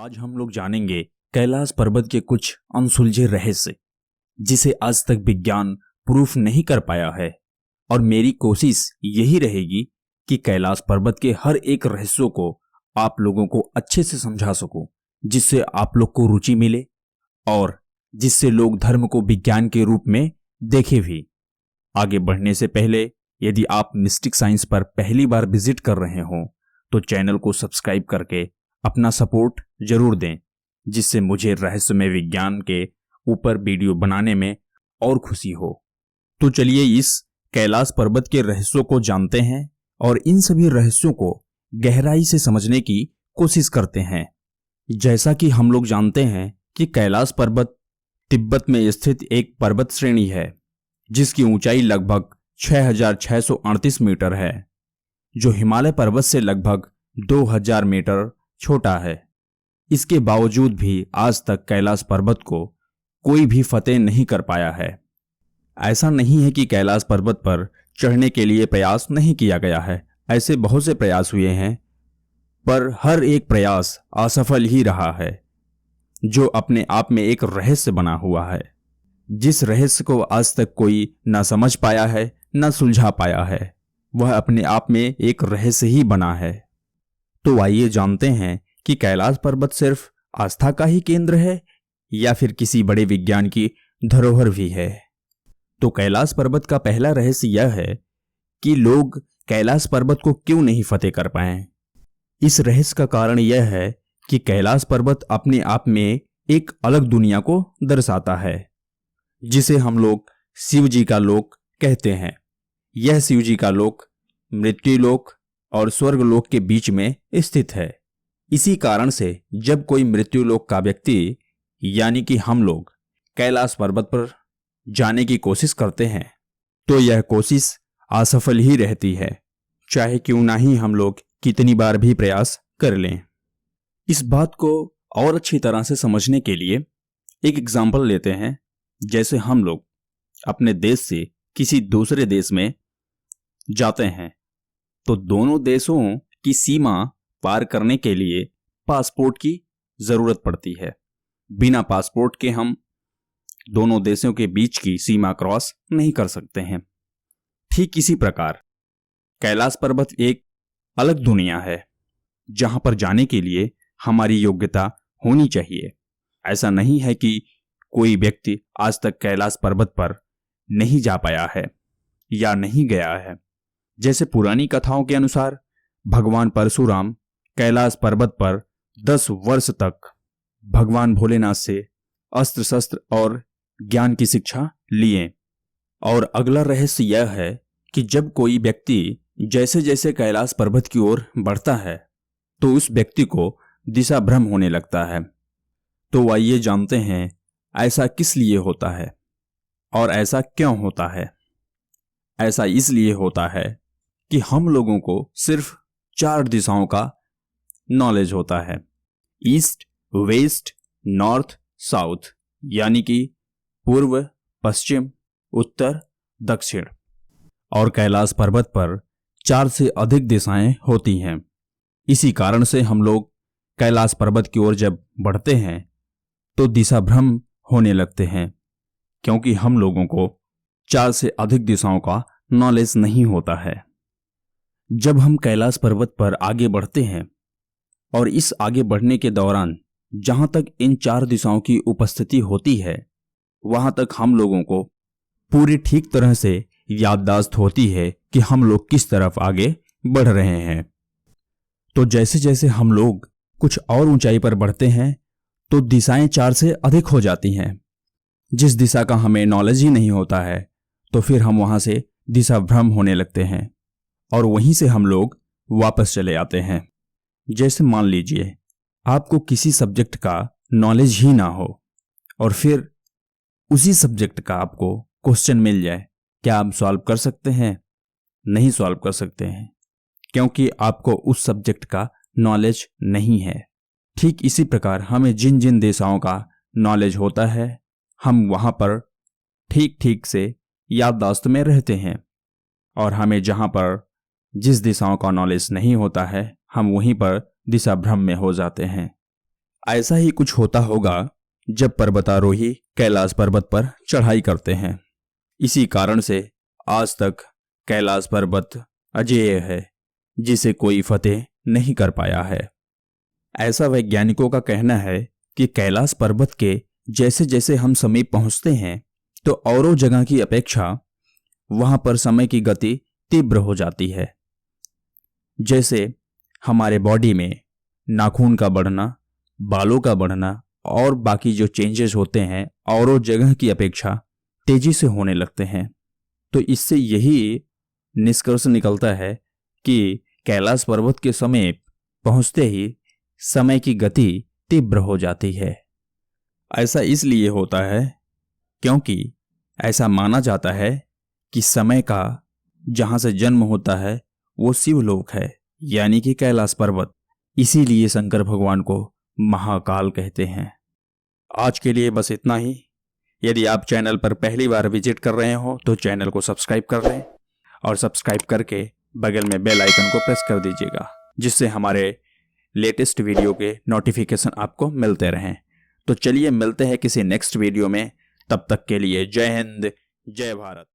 आज हम लोग जानेंगे कैलाश पर्वत के कुछ अनसुलझे रहस्य जिसे आज तक विज्ञान प्रूफ नहीं कर पाया है। और मेरी कोशिश यही रहेगी कि कैलाश पर्वत के हर एक रहस्यों को आप लोगों को अच्छे से समझा सकूं, जिससे आप लोग को रुचि मिले और जिससे लोग धर्म को विज्ञान के रूप में देखें भी। आगे बढ़ने से पहले यदि आप मिस्टिक साइंस पर पहली बार विजिट कर रहे हो तो चैनल को सब्सक्राइब करके अपना सपोर्ट जरूर दें, जिससे मुझे रहस्यमय विज्ञान के ऊपर वीडियो बनाने में और खुशी हो। तो चलिए इस कैलाश पर्वत के रहस्यों को जानते हैं और इन सभी रहस्यों को गहराई से समझने की कोशिश करते हैं। जैसा कि हम लोग जानते हैं कि कैलाश पर्वत तिब्बत में स्थित एक पर्वत श्रेणी है जिसकी ऊंचाई लगभग 6638 मीटर है, जो हिमालय पर्वत से लगभग 2000 मीटर छोटा है। इसके बावजूद भी आज तक कैलाश पर्वत को कोई भी फतेह नहीं कर पाया है। ऐसा नहीं है कि कैलाश पर्वत पर चढ़ने के लिए प्रयास नहीं किया गया है, ऐसे बहुत से प्रयास हुए हैं, पर हर एक प्रयास असफल ही रहा है, जो अपने आप में एक रहस्य बना हुआ है, जिस रहस्य को आज तक कोई न समझ पाया है न सुलझा पाया है। वह अपने आप में एक रहस्य ही बना है। तो आइए जानते हैं कि कैलाश पर्वत सिर्फ आस्था का ही केंद्र है या फिर किसी बड़े विज्ञान की धरोहर भी है। तो कैलाश पर्वत का पहला रहस्य यह है कि लोग कैलाश पर्वत को क्यों नहीं फतेह कर पाए। इस रहस्य का कारण यह है कि कैलाश पर्वत अपने आप में एक अलग दुनिया को दर्शाता है, जिसे हम लोग शिव जी का लोक कहते हैं। यह शिव जी का लोक मृत्यु लोक और स्वर्ग लोक के बीच में स्थित है। इसी कारण से जब कोई मृत्यु लोक का व्यक्ति यानी कि हम लोग कैलाश पर्वत पर जाने की कोशिश करते हैं तो यह कोशिश असफल ही रहती है, चाहे क्यों ना ही हम लोग कितनी बार भी प्रयास कर लें। इस बात को और अच्छी तरह से समझने के लिए एक एग्जाम्पल लेते हैं। जैसे हम लोग अपने देश से किसी दूसरे देश में जाते हैं तो दोनों देशों की सीमा पार करने के लिए पासपोर्ट की जरूरत पड़ती है। बिना पासपोर्ट के हम दोनों देशों के बीच की सीमा क्रॉस नहीं कर सकते हैं। ठीक इसी प्रकार कैलाश पर्वत एक अलग दुनिया है जहां पर जाने के लिए हमारी योग्यता होनी चाहिए। ऐसा नहीं है कि कोई व्यक्ति आज तक कैलाश पर्वत पर नहीं जा पाया है या नहीं गया है। जैसे पुरानी कथाओं के अनुसार भगवान परशुराम कैलाश पर्वत पर 10 वर्ष तक भगवान भोलेनाथ से अस्त्र शस्त्र और ज्ञान की शिक्षा लिए। और अगला रहस्य यह है कि जब कोई व्यक्ति जैसे जैसे कैलाश पर्वत की ओर बढ़ता है तो उस व्यक्ति को दिशा भ्रम होने लगता है। तो आइए जानते हैं ऐसा किस लिए होता है और ऐसा क्यों होता है। ऐसा इसलिए होता है कि हम लोगों को सिर्फ 4 दिशाओं का नॉलेज होता है, ईस्ट, वेस्ट, नॉर्थ, साउथ, यानी कि पूर्व, पश्चिम, उत्तर, दक्षिण। और कैलाश पर्वत पर 4 से अधिक दिशाएं होती हैं। इसी कारण से हम लोग कैलाश पर्वत की ओर जब बढ़ते हैं तो दिशा भ्रम होने लगते हैं, क्योंकि हम लोगों को 4 से अधिक दिशाओं का नॉलेज नहीं होता है। जब हम कैलाश पर्वत पर आगे बढ़ते हैं और इस आगे बढ़ने के दौरान जहां तक इन 4 दिशाओं की उपस्थिति होती है वहां तक हम लोगों को पूरी ठीक तरह से याददाश्त होती है कि हम लोग किस तरफ आगे बढ़ रहे हैं। तो जैसे जैसे हम लोग कुछ और ऊंचाई पर बढ़ते हैं तो दिशाएं 4 से अधिक हो जाती हैं। जिस दिशा का हमें नॉलेज ही नहीं होता है तो फिर हम वहां से दिशा भ्रम होने लगते हैं और वहीं से हम लोग वापस चले आते हैं। जैसे मान लीजिए आपको किसी सब्जेक्ट का नॉलेज ही ना हो और फिर उसी सब्जेक्ट का आपको क्वेश्चन मिल जाए, क्या आप सॉल्व कर सकते हैं? नहीं सॉल्व कर सकते हैं, क्योंकि आपको उस सब्जेक्ट का नॉलेज नहीं है। ठीक इसी प्रकार हमें जिन जिन दिशाओं का नॉलेज होता है हम वहां पर ठीक ठीक से याददाश्त में रहते हैं, और हमें जहां पर जिस दिशाओं का नॉलेज नहीं होता है हम वहीं पर दिशा भ्रम में हो जाते हैं। ऐसा ही कुछ होता होगा जब पर्वतारोही कैलाश पर्वत पर चढ़ाई करते हैं। इसी कारण से आज तक कैलाश पर्वत अजेय है, जिसे कोई फतेह नहीं कर पाया है। ऐसा वैज्ञानिकों का कहना है कि कैलाश पर्वत के जैसे जैसे हम समीप पहुंचते हैं तो औरों जगह की अपेक्षा वहां पर समय की गति तीव्र हो जाती है। जैसे हमारे बॉडी में नाखून का बढ़ना, बालों का बढ़ना और बाकी जो चेंजेस होते हैं औरों जगह की अपेक्षा तेजी से होने लगते हैं। तो इससे यही निष्कर्ष निकलता है कि कैलाश पर्वत के समीप पहुंचते ही समय की गति तीव्र हो जाती है। ऐसा इसलिए होता है क्योंकि ऐसा माना जाता है कि समय का जहां से जन्म होता है वो शिवलोक है, यानी कि कैलाश पर्वत। इसीलिए शंकर भगवान को महाकाल कहते हैं। आज के लिए बस इतना ही। यदि आप चैनल पर पहली बार विजिट कर रहे हो तो चैनल को सब्सक्राइब कर लें और सब्सक्राइब करके बगल में बेल आइकन को प्रेस कर दीजिएगा, जिससे हमारे लेटेस्ट वीडियो के नोटिफिकेशन आपको मिलते रहें। तो चलिए मिलते हैं किसी नेक्स्ट वीडियो में। तब तक के लिए जय हिंद, जय भारत।